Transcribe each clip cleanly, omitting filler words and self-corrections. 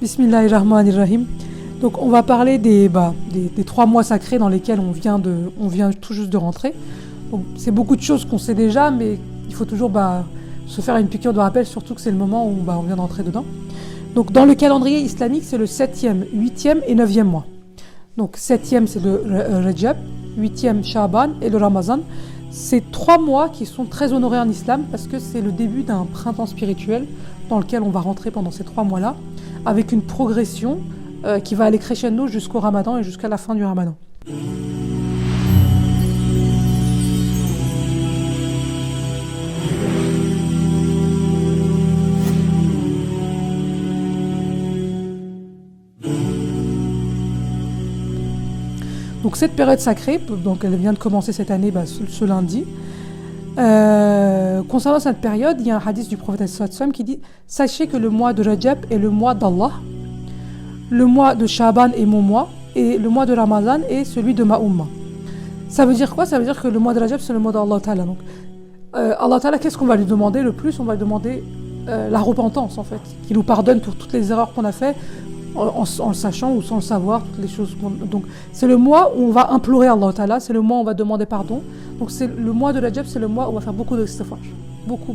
Bismillahirrahmanirrahim. Donc on va parler des 3 mois sacrés dans lesquels on vient tout juste de rentrer. Donc, c'est beaucoup de choses qu'on sait déjà, mais il faut toujours se faire une piqûre de rappel, surtout que c'est le moment où on vient d'entrer dedans. Donc dans le calendrier islamique, c'est le 7e, 8e et 9e mois. Donc 7e c'est le Rajab, 8e Sha'ban et le Ramazan. C'est 3 mois qui sont très honorés en islam parce que c'est le début d'un printemps spirituel dans lequel on va rentrer pendant ces 3 mois-là, avec une progression qui va aller crescendo jusqu'au Ramadan et jusqu'à la fin du Ramadan. Donc cette période sacrée, donc elle vient de commencer cette année ce lundi. Concernant cette période, il y a un hadith du prophète sallam qui dit « Sachez que le mois de Rajab est le mois d'Allah, le mois de Sha'ban est mon mois, et le mois de Ramadan est celui de ma umma. » Ça veut dire quoi? Ça veut dire que le mois de Rajab, c'est le mois d'Allah Ta'ala. Donc, Allah Ta'ala, qu'est-ce qu'on va lui demander le plus? On va lui demander la repentance, en fait, qu'il nous pardonne pour toutes les erreurs qu'on a faites, en le sachant ou sans le savoir, toutes les choses. Donc c'est le mois où on va implorer Allah Ta'ala, c'est le mois où on va demander pardon. Donc c'est le mois de Rajab, c'est le mois où on va faire beaucoup d'istighfar. Beaucoup.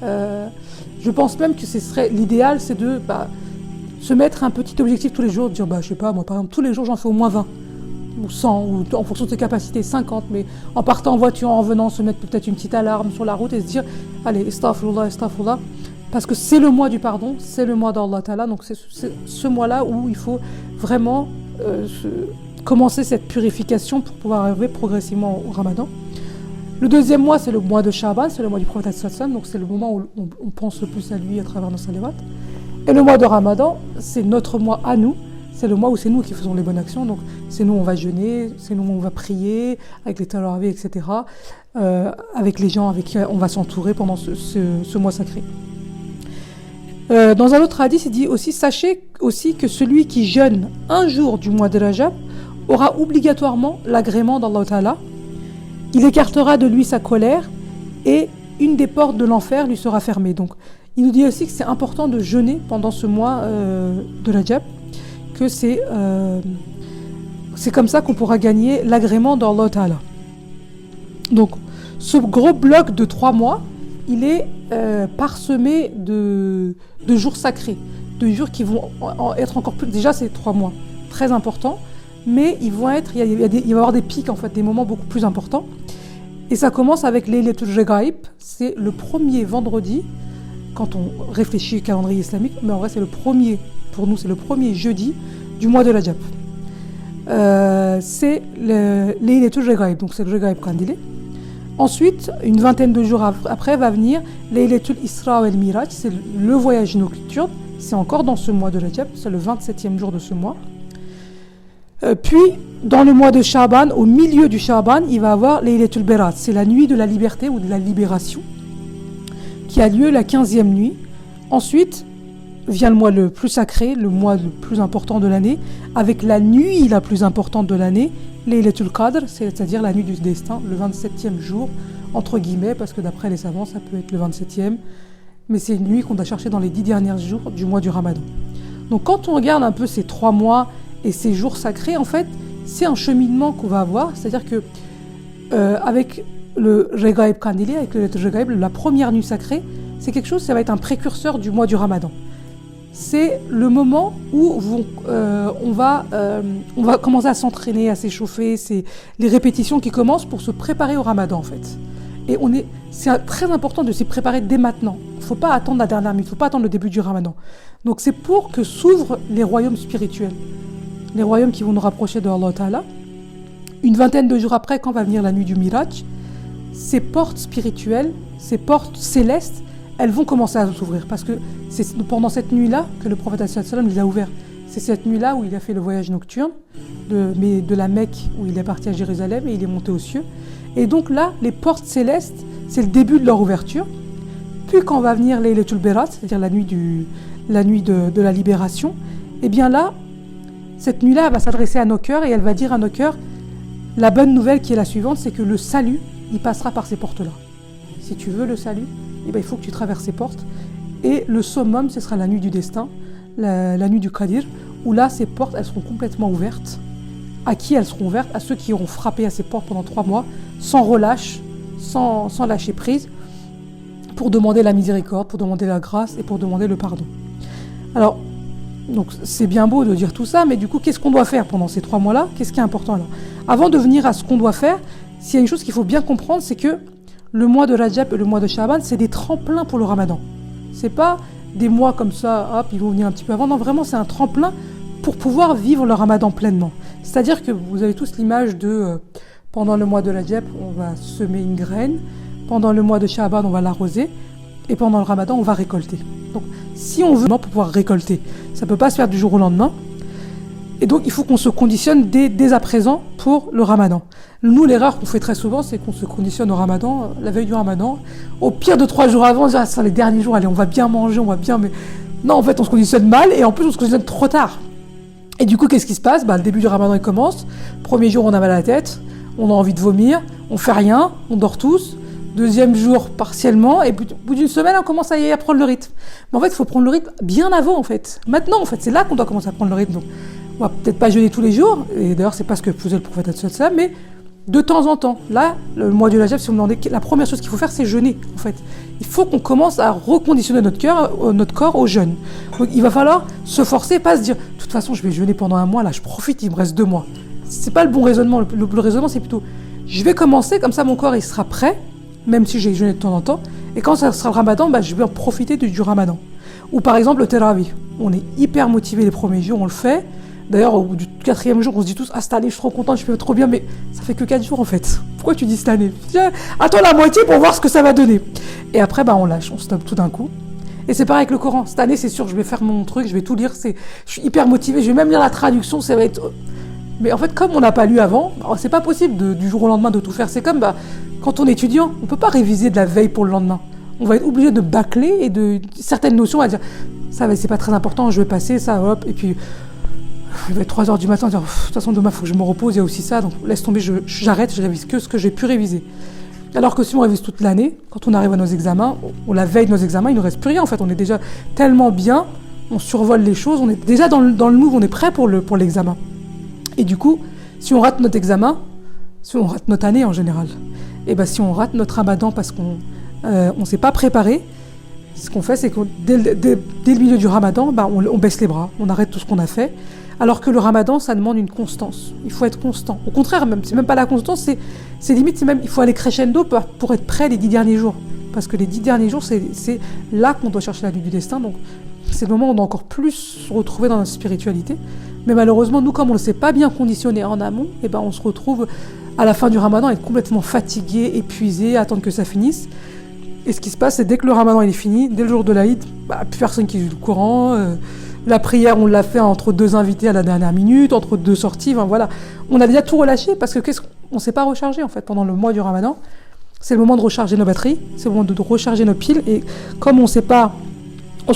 Je pense même que ce serait l'idéal, c'est de se mettre un petit objectif tous les jours, de dire je sais pas, moi par exemple tous les jours j'en fais au moins 20 ou 100 ou en fonction de tes capacités 50, mais en partant en voiture, en revenant, se mettre peut-être une petite alarme sur la route et se dire allez, astaghfirullah. Parce que c'est le mois du pardon, c'est le mois d'Allah Ta'ala, donc c'est ce mois-là où il faut vraiment commencer cette purification pour pouvoir arriver progressivement au Ramadan. Le deuxième mois, c'est le mois de Sha'ban, c'est le mois du prophète sallam, donc c'est le moment où on pense le plus à lui à travers nos salawats. Et le mois de Ramadan, c'est notre mois à nous, c'est le mois où c'est nous qui faisons les bonnes actions, donc c'est nous on va jeûner, c'est nous on va prier, avec les tarawih, etc., avec les gens avec qui on va s'entourer pendant ce mois sacré. Dans un autre hadith, il dit aussi, sachez aussi que celui qui jeûne un jour du mois de Rajab aura obligatoirement l'agrément d'Allah Ta'ala. Il écartera de lui sa colère et une des portes de l'enfer lui sera fermée. Donc, il nous dit aussi que c'est important de jeûner pendant ce mois de Rajab, que c'est comme ça qu'on pourra gagner l'agrément d'Allah Ta'ala. Donc, ce gros bloc de 3 mois, il est parsemé de jours sacrés, de jours qui vont être encore plus... Déjà, c'est 3 mois, très importants, mais il va y avoir des pics, en fait, des moments beaucoup plus importants. Et ça commence avec Laylatul Regaib, c'est le premier vendredi, quand on réfléchit au calendrier islamique, mais en vrai, c'est le premier, pour nous, c'est le premier jeudi du mois de Rajab. C'est le Laylatul Regaib, donc c'est le Regaib Kandilé. Ensuite, une vingtaine de jours après, va venir Laylatul Isra wal Miraj, c'est le voyage nocturne, c'est encore dans ce mois de Rajab, c'est le 27e jour de ce mois. Puis, dans le mois de Sha'ban, au milieu du Sha'ban, il va avoir Laylatul Berat, c'est la nuit de la liberté ou de la libération, qui a lieu la 15e nuit. Ensuite, vient le mois le plus sacré, le mois le plus important de l'année, avec la nuit la plus importante de l'année, Laylatul Qadr, c'est-à-dire la nuit du destin, le 27e jour, entre guillemets, parce que d'après les savants, ça peut être le 27e, mais c'est une nuit qu'on doit chercher dans les 10 derniers jours du mois du Ramadan. Donc quand on regarde un peu ces 3 mois et ces jours sacrés, en fait, c'est un cheminement qu'on va avoir, c'est-à-dire que avec le Regaib Kandili, avec le Regaib, la première nuit sacrée, c'est quelque chose, ça va être un précurseur du mois du Ramadan. C'est le moment où on va commencer à s'entraîner, à s'échauffer, c'est les répétitions qui commencent pour se préparer au Ramadan en fait. Et c'est très important de s'y préparer dès maintenant. Il ne faut pas attendre la dernière minute, il ne faut pas attendre le début du Ramadan. Donc c'est pour que s'ouvrent les royaumes spirituels, les royaumes qui vont nous rapprocher de Allah Ta'ala. Une vingtaine de jours après, quand va venir la nuit du Miraj, ces portes spirituelles, ces portes célestes, elles vont commencer à s'ouvrir parce que c'est pendant cette nuit-là que le prophète sallam les a ouverts. C'est cette nuit-là où il a fait le voyage nocturne de la Mecque où il est parti à Jérusalem et il est monté aux cieux. Et donc là, les portes célestes, c'est le début de leur ouverture. Puis quand va venir Laylatul Berat, c'est-à-dire la nuit de la libération, et bien là, cette nuit-là, elle va s'adresser à nos cœurs et elle va dire à nos cœurs, la bonne nouvelle qui est la suivante, c'est que le salut, il passera par ces portes-là. Si tu veux le salut, il faut que tu traverses ces portes. Et le summum, ce sera la nuit du destin, la nuit du Qadir, où là, ces portes, elles seront complètement ouvertes. À qui elles seront ouvertes? À ceux qui auront frappé à ces portes pendant 3 mois, sans relâche, sans lâcher prise, pour demander la miséricorde, pour demander la grâce et pour demander le pardon. Alors, donc c'est bien beau de dire tout ça, mais du coup, qu'est-ce qu'on doit faire pendant ces 3 mois-là? Qu'est-ce qui est important alors? Avant de venir à ce qu'on doit faire, s'il y a une chose qu'il faut bien comprendre, c'est que le mois de Rajab et le mois de Sha'ban, c'est des tremplins pour le Ramadan. C'est pas des mois comme ça, hop, ils vont venir un petit peu avant. Non, vraiment, c'est un tremplin pour pouvoir vivre le Ramadan pleinement. C'est-à-dire que vous avez tous l'image de pendant le mois de Rajab, on va semer une graine, pendant le mois de Sha'ban, on va l'arroser, et pendant le Ramadan, on va récolter. Donc, si on veut pour pouvoir récolter, ça peut pas se faire du jour au lendemain. Et donc, il faut qu'on se conditionne dès à présent pour le Ramadan. Nous, l'erreur qu'on fait très souvent, c'est qu'on se conditionne au Ramadan, la veille du Ramadan. Au pire de 3 jours avant, on se dit, ah, c'est les derniers jours, allez, on va bien manger, on va bien... Mais non, en fait, on se conditionne mal, et en plus, on se conditionne trop tard. Et du coup, qu'est-ce qui se passe? Le début du Ramadan, il commence. Premier jour, on a mal à la tête, on a envie de vomir, on fait rien, on dort tous. Deuxième jour, partiellement, et au bout d'une semaine, on commence à prendre le rythme. Mais en fait, il faut prendre le rythme bien avant, en fait. Maintenant, en fait, c'est là qu'on doit commencer à prendre le rythme. Donc, on va peut-être pas jeûner tous les jours, et d'ailleurs, c'est pas ce que faisait le prophète sallallahu, mais de temps en temps. Là, le mois du Rajab, si vous me demandez, la première chose qu'il faut faire, c'est jeûner, en fait. Il faut qu'on commence à reconditionner notre corps au jeûne. Donc, il va falloir se forcer, pas se dire, de toute façon, je vais jeûner pendant 1 mois, là, je profite, il me reste 2 mois. C'est pas le bon raisonnement. Le raisonnement, c'est plutôt, je vais commencer, comme ça, mon corps, il sera prêt, même si j'ai jeûné de temps en temps, et quand ça sera le Ramadan, je vais en profiter du Ramadan. Ou par exemple, le Tarawih. On est hyper motivé les premiers jours, on le fait. D'ailleurs, au bout du 4e jour, on se dit tous, ah, cette année, je suis trop content, je fais trop bien, mais ça fait que 4 jours en fait. Pourquoi tu dis cette année? Attends la moitié pour voir ce que ça va donner. Et après, on lâche, on stoppe tout d'un coup. Et c'est pareil avec le Coran. Cette année, c'est sûr, je vais faire mon truc, je vais tout lire, je suis hyper motivé, je vais même lire la traduction, ça va être... Mais en fait, comme on n'a pas lu avant, c'est pas possible du jour au lendemain de tout faire. C'est comme quand on est étudiant, on peut pas réviser de la veille pour le lendemain. On va être obligé de bâcler et de certaines notions à dire ça, c'est pas très important, je vais passer ça, hop, et puis il va être 3h du matin, dire de toute façon demain il faut que je me repose, il y a aussi ça, donc laisse tomber, j'arrête, je révise que ce que j'ai pu réviser. Alors que si on révise toute l'année, quand on arrive à nos examens, ou la veille de nos examens, il ne nous reste plus rien en fait, on est déjà tellement bien, on survole les choses, on est déjà dans le move, on est prêt pour l'examen. Et du coup, si on rate notre examen, si on rate notre année en général, et si on rate notre Ramadan parce qu'on ne s'est pas préparé, ce qu'on fait, c'est que dès le milieu du Ramadan, on baisse les bras, on arrête tout ce qu'on a fait. Alors que le Ramadan, ça demande une constance. Il faut être constant. Au contraire, même, c'est même pas la constance, c'est limite, il faut aller crescendo pour être prêt les 10 derniers jours. Parce que les 10 derniers jours, c'est là qu'on doit chercher la lutte du destin. Donc, c'est le moment où on doit encore plus se retrouver dans notre spiritualité. Mais malheureusement, nous, comme on ne s'est pas bien conditionné en amont, on se retrouve à la fin du Ramadan à être complètement fatigué, épuisé, à attendre que ça finisse. Et ce qui se passe, c'est dès que le Ramadan il est fini, dès le jour de l'Aïd, plus personne qui lit le Coran. La prière, on l'a fait entre 2 invités à la dernière minute, entre 2 sorties. Voilà. On a déjà tout relâché parce que on ne s'est pas rechargé en fait pendant le mois du Ramadan. C'est le moment de recharger nos batteries, c'est le moment de recharger nos piles. Et comme on ne se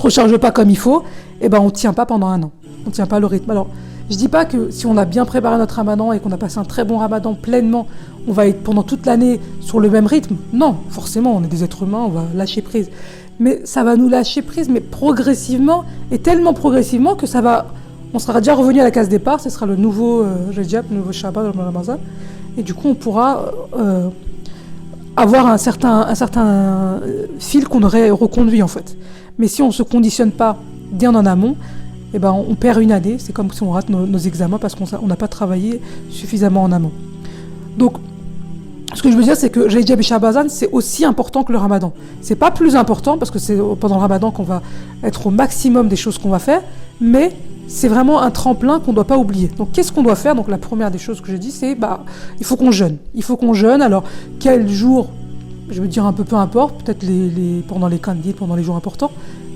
recharge pas comme il faut, on ne tient pas pendant 1 an. On ne tient pas le rythme. Alors, je ne dis pas que si on a bien préparé notre Ramadan et qu'on a passé un très bon Ramadan pleinement, on va être pendant toute l'année sur le même rythme. Non, forcément, on est des êtres humains, on va lâcher prise. Mais ça va nous lâcher prise, mais progressivement, et tellement progressivement que on sera déjà revenu à la case départ, ce sera le nouveau Rajab, le nouveau Sha'ban, le Ramadan, et du coup on pourra avoir un certain fil qu'on aurait reconduit en fait. Mais si on ne se conditionne pas bien en amont, on perd une année, c'est comme si on rate nos examens parce qu'on n'a pas travaillé suffisamment en amont. Donc, ce que je veux dire, c'est que Rajab et Sha'ban, c'est aussi important que le Ramadan. C'est pas plus important parce que c'est pendant le Ramadan qu'on va être au maximum des choses qu'on va faire, mais c'est vraiment un tremplin qu'on ne doit pas oublier. Donc, qu'est-ce qu'on doit faire? Donc, la première des choses que je dis, c'est il faut qu'on jeûne. Il faut qu'on jeûne. Alors, quel jour? Je veux dire un peu importe, peut-être pendant les candidats, pendant les jours importants,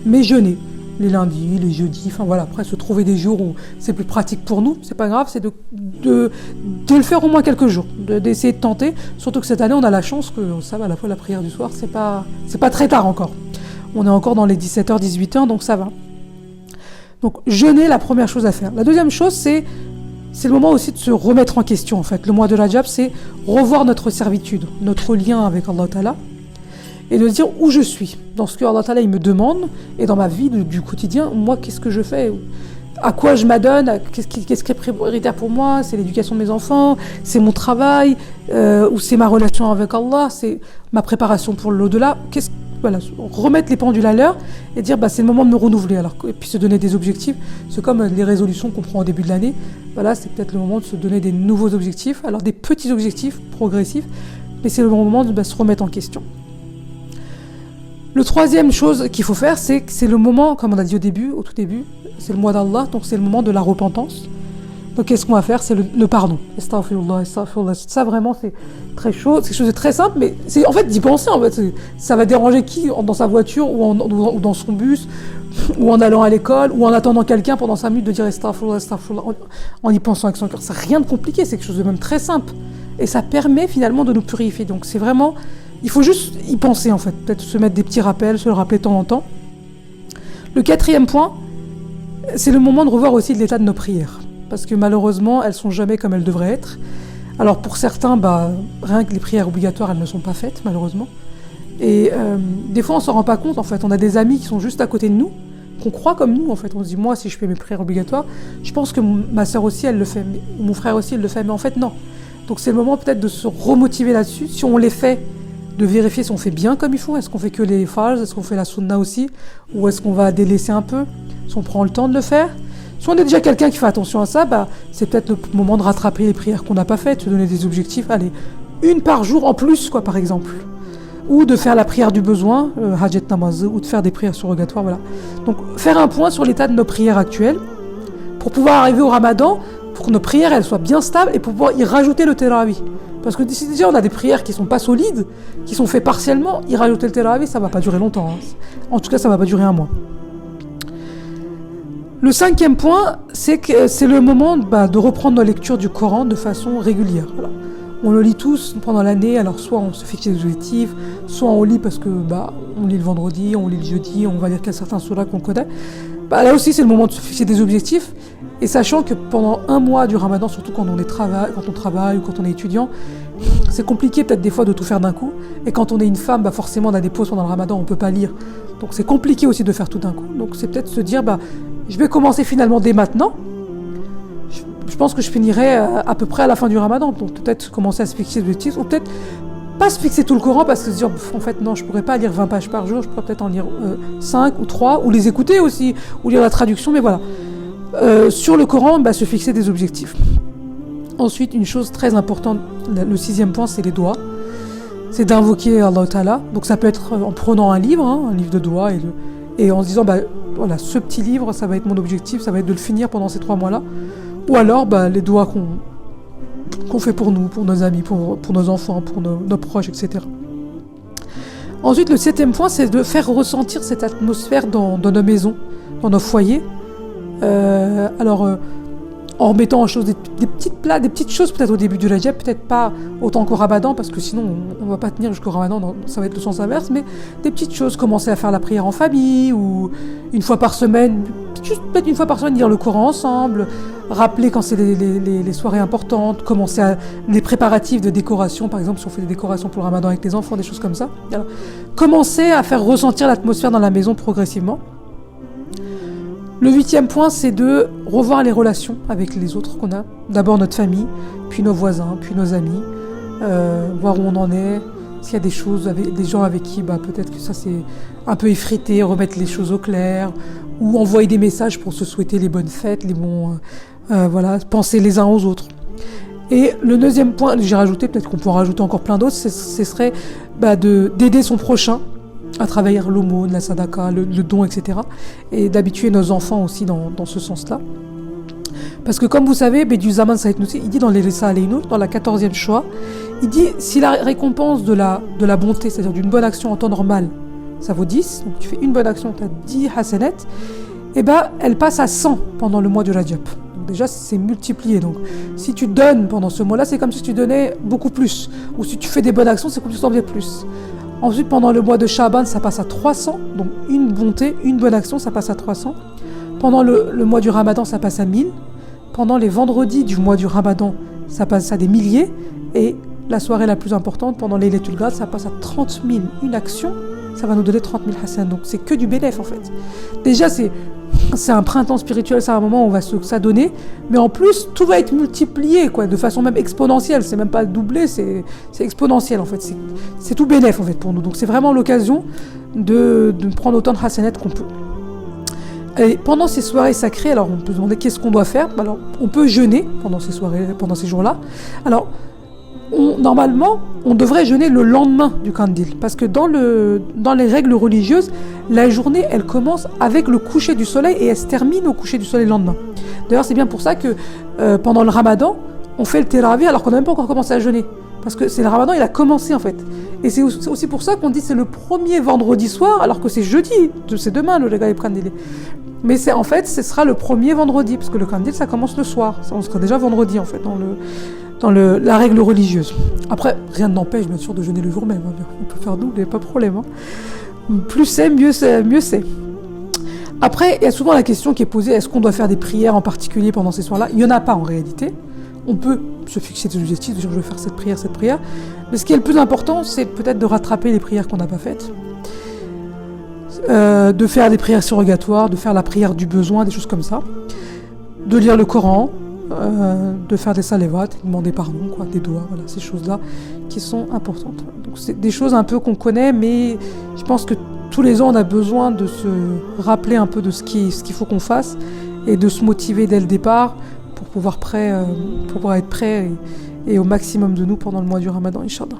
mais jeûner. Les lundis, les jeudis, après se trouver des jours où c'est plus pratique pour nous, c'est pas grave, c'est de le faire au moins quelques jours, d'essayer de tenter, surtout que cette année on a la chance que ça va, à la fois la prière du soir, c'est pas très tard encore. On est encore dans les 17h, 18h, donc ça va. Donc jeûner, la première chose à faire. La deuxième chose, c'est le moment aussi de se remettre en question en fait. Le mois de Rajab, c'est revoir notre servitude, notre lien avec Allah Ta'ala. et de dire où je suis, dans ce que Allah Ta'ala il me demande, et dans ma vie du quotidien, moi qu'est-ce que je fais, à quoi je m'adonne, qu'est-ce qui est prioritaire pour moi, c'est l'éducation de mes enfants, c'est mon travail, ou c'est ma relation avec Allah, c'est ma préparation pour l'au-delà, voilà, remettre les pendules à l'heure et dire c'est le moment de me renouveler, et puis se donner des objectifs. C'est comme les résolutions qu'on prend au début de l'année, voilà, c'est peut-être le moment de se donner des nouveaux objectifs, alors des petits objectifs progressifs, mais c'est le moment de se remettre en question. Le troisième chose qu'il faut faire, c'est que c'est le moment, comme on a dit au tout début, c'est le mois d'Allah, donc c'est le moment de la repentance. Donc qu'est-ce qu'on va faire? C'est le pardon. Astaghfirullah, astaghfirullah. Ça vraiment c'est très chaud, c'est quelque chose de très simple, mais c'est en fait d'y penser en fait. Ça va déranger qui dans sa voiture ou dans son bus, ou en allant à l'école, ou en attendant quelqu'un pendant 5 minutes de dire astaghfirullah, astaghfirullah, en y pensant avec son cœur. C'est rien de compliqué, c'est quelque chose de même très simple. Et ça permet finalement de nous purifier. Donc c'est vraiment, il faut juste y penser en fait. Peut-être se mettre des petits rappels, se le rappeler de temps en temps. Le quatrième point, c'est le moment de revoir aussi l'état de nos prières. Parce que malheureusement, elles sont jamais comme elles devraient être. Alors pour certains, rien que les prières obligatoires, elles ne sont pas faites, malheureusement. Et des fois, on s'en rend pas compte, en fait. On a des amis qui sont juste à côté de nous, qu'on croit comme nous, en fait. On se dit, moi, si je fais mes prières obligatoires, je pense que ma sœur aussi, elle le fait, ou mon frère aussi, il le fait. Mais en fait, non. Donc c'est le moment peut-être de se remotiver là-dessus. Si on les fait, de vérifier si on fait bien comme il faut. Est-ce qu'on fait que les phases? Est-ce qu'on fait la sunna aussi? Ou est-ce qu'on va délaisser un peu? Si on prend le temps de le faire. Si on est déjà quelqu'un qui fait attention à ça, c'est peut-être le moment de rattraper les prières qu'on n'a pas faites, de se donner des objectifs. Allez, une par jour en plus, quoi, par exemple. Ou de faire la prière du besoin, Hajat Namaz, ou de faire des prières surrogatoires, voilà. Donc, faire un point sur l'état de nos prières actuelles, pour pouvoir arriver au Ramadan, pour que nos prières, elles soient bien stables, et pour pouvoir y rajouter le Tarawih. Parce que si déjà on a des prières qui sont pas solides, qui sont faites partiellement, y rajouter le Tarawih, ça va pas durer longtemps. Hein. En tout cas, ça va pas durer un mois. Le cinquième point, c'est que c'est le moment de reprendre nos lectures du Coran de façon régulière. Voilà. On le lit tous pendant l'année, alors soit on se fixe des objectifs, soit on lit parce que on lit le vendredi, on lit le jeudi, on va lire certains surahs qu'on connaît. Là aussi, c'est le moment de se fixer des objectifs, et sachant que pendant un mois du Ramadan, surtout quand on travaille ou quand on est étudiant, c'est compliqué peut-être des fois de tout faire d'un coup, et quand on est une femme, forcément on a des pauses pendant le Ramadan, on peut pas lire, donc c'est compliqué aussi de faire tout d'un coup. Donc c'est peut-être se dire, je vais commencer finalement dès maintenant. Je pense que je finirai à peu près à la fin du Ramadan, donc peut-être commencer à se fixer des objectifs, ou peut-être pas se fixer tout le Coran, parce que se dire, en fait non, je pourrais pas lire 20 pages par jour, je pourrais peut-être en lire 5 ou 3, ou les écouter aussi, ou lire la traduction, mais voilà. Sur le Coran, se fixer des objectifs. Ensuite, une chose très importante, le 6e point, c'est les doigts. C'est d'invoquer Allah Ta'ala. Donc ça peut être en prenant un livre de doigts, et en se disant, voilà, ce petit livre, ça va être mon objectif, ça va être de le finir pendant ces 3 mois-là. Ou alors, les doigts qu'on fait pour nous, pour nos amis, pour nos enfants, pour nos proches, etc. Ensuite, le 7e point, c'est de faire ressentir cette atmosphère dans nos maisons, dans nos foyers. En remettant en chose des petits plats, des petites choses peut-être au début du Rajab, peut-être pas autant qu'au Ramadan, parce que sinon on va pas tenir jusqu'au Ramadan, ça va être le sens inverse, mais des petites choses, commencer à faire la prière en famille, ou une fois par semaine, juste peut-être une fois par semaine lire le Coran ensemble, rappeler quand c'est les soirées importantes, commencer à les préparatifs de décoration, par exemple si on fait des décorations pour le Ramadan avec les enfants, des choses comme ça. Alors, commencer à faire ressentir l'atmosphère dans la maison progressivement. Le 8e point, c'est de revoir les relations avec les autres qu'on a. D'abord notre famille, puis nos voisins, puis nos amis, voir où on en est, s'il y a des choses, des gens avec qui peut-être que ça c'est un peu effrité, remettre les choses au clair, ou envoyer des messages pour se souhaiter les bonnes fêtes, les bons, penser les uns aux autres. Et le 9e point, j'ai rajouté, peut-être qu'on pourra rajouter encore plein d'autres, ce serait d'aider son prochain, à travers l'aumône, la sadaqa, le don, etc. Et d'habituer nos enfants aussi dans ce sens-là. Parce que comme vous savez, Bediüzzaman Said Nursi, il dit dans les Risales Nur, dans la 14e Shoah, il dit si la récompense de la bonté, c'est-à-dire d'une bonne action en temps normal, ça vaut 10, donc tu fais une bonne action, tu as 10 hasanat, elle passe à 100 pendant le mois du Rajab. Donc déjà, c'est multiplié. Donc si tu donnes pendant ce mois-là, c'est comme si tu donnais beaucoup plus. Ou si tu fais des bonnes actions, c'est comme si tu en faisais plus. Ensuite, pendant le mois de Sha'ban, ça passe à 300. Donc, une bonté, une bonne action, ça passe à 300. Pendant le mois du Ramadan, ça passe à 1000. Pendant les vendredis du mois du Ramadan, ça passe à des milliers. Et la soirée la plus importante, pendant Laylatul Qadr, ça passe à 30 000. Une action, ça va nous donner 30 000 hasan. Donc c'est que du bénéf en fait. Déjà, c'est un printemps spirituel, c'est un moment où on va s'adonner, mais en plus, tout va être multiplié, quoi, de façon même exponentielle. C'est même pas doublé, c'est exponentiel en fait. C'est tout bénéf en fait pour nous. Donc c'est vraiment l'occasion de prendre autant de hasanat qu'on peut. Et pendant ces soirées sacrées, alors on peut se demander qu'est-ce qu'on doit faire. Alors on peut jeûner pendant ces soirées, pendant ces jours-là. Alors normalement, on devrait jeûner le lendemain du Kandil, parce que dans les règles religieuses, la journée, elle commence avec le coucher du soleil et elle se termine au coucher du soleil le lendemain. D'ailleurs, c'est bien pour ça que pendant le Ramadan, on fait le Téravih alors qu'on n'a même pas encore commencé à jeûner, parce que c'est le Ramadan, il a commencé en fait. Et c'est aussi pour ça qu'on dit que c'est le premier vendredi soir, alors que c'est jeudi, c'est demain le Regaib Kandili. Mais en fait, ce sera le premier vendredi, parce que le Kandil, ça commence le soir. On sera déjà vendredi en fait dans la règle religieuse. Après, rien ne n'empêche bien sûr de jeûner le jour même. On peut faire double, il n'y a pas de problème. Plus c'est, mieux c'est. Après, il y a souvent la question qui est posée, est-ce qu'on doit faire des prières en particulier pendant ces soirs-là ? Il n'y en a pas en réalité. On peut se fixer des objectifs, de dire je vais faire cette prière. Mais ce qui est le plus important, c'est peut-être de rattraper les prières qu'on n'a pas faites. De faire des prières surrogatoires, de faire la prière du besoin, des choses comme ça. De lire le Coran, de faire des salévat, demander pardon, des doigts, voilà, ces choses-là qui sont importantes. Donc c'est des choses un peu qu'on connaît, mais je pense que tous les ans on a besoin de se rappeler un peu de ce qu'il faut qu'on fasse et de se motiver dès le départ pour pouvoir être prêt et au maximum de nous pendant le mois du Ramadan, Inch'Allah.